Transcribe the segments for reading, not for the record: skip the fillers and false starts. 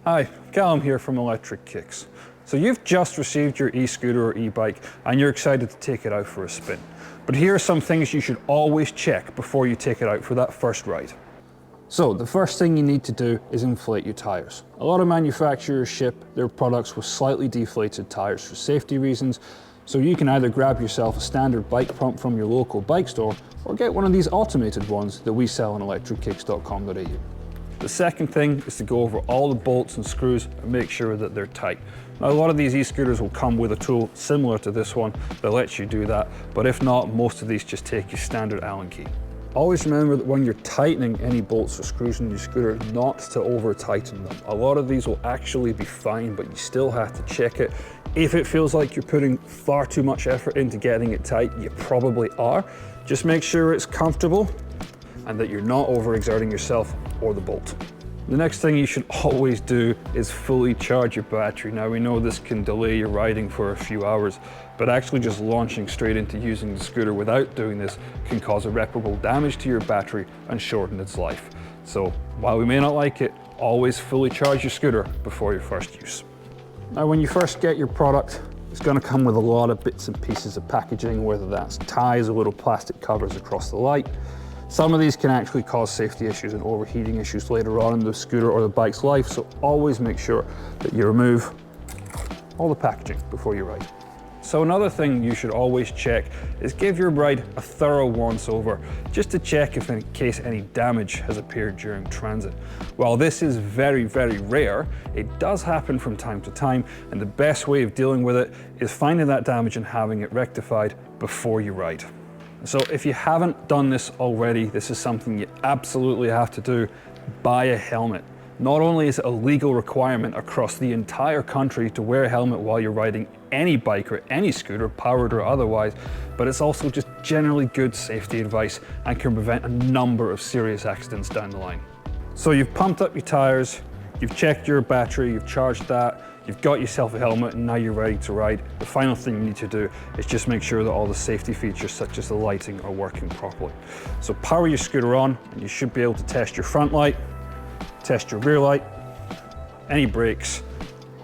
Hi, Calum here from Electric Kicks. So you've just received your e-scooter or e-bike and you're excited to take it out for a spin. But here are some things you should always check before you take it out for that first ride. So the first thing you need to do is inflate your tires. A lot of manufacturers ship their products with slightly deflated tires for safety reasons, so you can either grab yourself a standard bike pump from your local bike store or get one of these automated ones that we sell on electrickicks.com.au. The second thing is to go over all the bolts and screws and make sure that they're tight. Now, a lot of these e-scooters will come with a tool similar to this one that lets you do that, but if not, most of these just take your standard Allen key. Always remember that when you're tightening any bolts or screws in your scooter, not to over tighten them. A lot of these will actually be fine, but you still have to check it. If it feels like you're putting far too much effort into getting it tight, you probably are. Just make sure it's comfortable and that you're not overexerting yourself or the bolt. The next thing you should always do is fully charge your battery. Now, we know this can delay your riding for a few hours, but actually just launching straight into using the scooter without doing this can cause irreparable damage to your battery and shorten its life. So while we may not like it, always fully charge your scooter before your first use. Now, when you first get your product, it's going to come with a lot of bits and pieces of packaging, whether that's ties or little plastic covers across the light. Some of these can actually cause safety issues and overheating issues later on in the scooter or the bike's life, so always make sure that you remove all the packaging before you ride. So another thing you should always check is give your ride a thorough once over, just to check if in case any damage has appeared during transit. While this is very, very rare, it does happen from time to time, and the best way of dealing with it is finding that damage and having it rectified before you ride. So if you haven't done this already, this is something you absolutely have to do: buy a helmet. Not only is it a legal requirement across the entire country to wear a helmet while you're riding any bike or any scooter, powered or otherwise, but it's also just generally good safety advice and can prevent a number of serious accidents down the line. So you've pumped up your tires, you've checked your battery, you've charged that, you've got yourself a helmet, and now you're ready to ride. The final thing you need to do is just make sure that all the safety features such as the lighting are working properly. So power your scooter on and you should be able to test your front light, test your rear light, any brakes,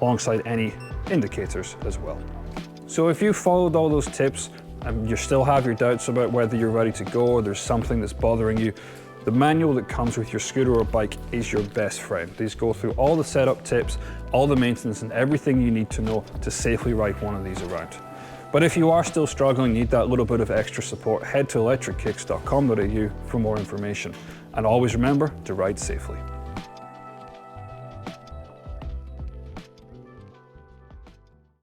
alongside any indicators as well. So if you followed all those tips and you still have your doubts about whether you're ready to go or there's something that's bothering you, the manual that comes with your scooter or bike is your best friend. These go through all the setup tips, all the maintenance, and everything you need to know to safely ride one of these around. But if you are still struggling, need that little bit of extra support, head to electrickicks.com.au for more information. And always remember to ride safely.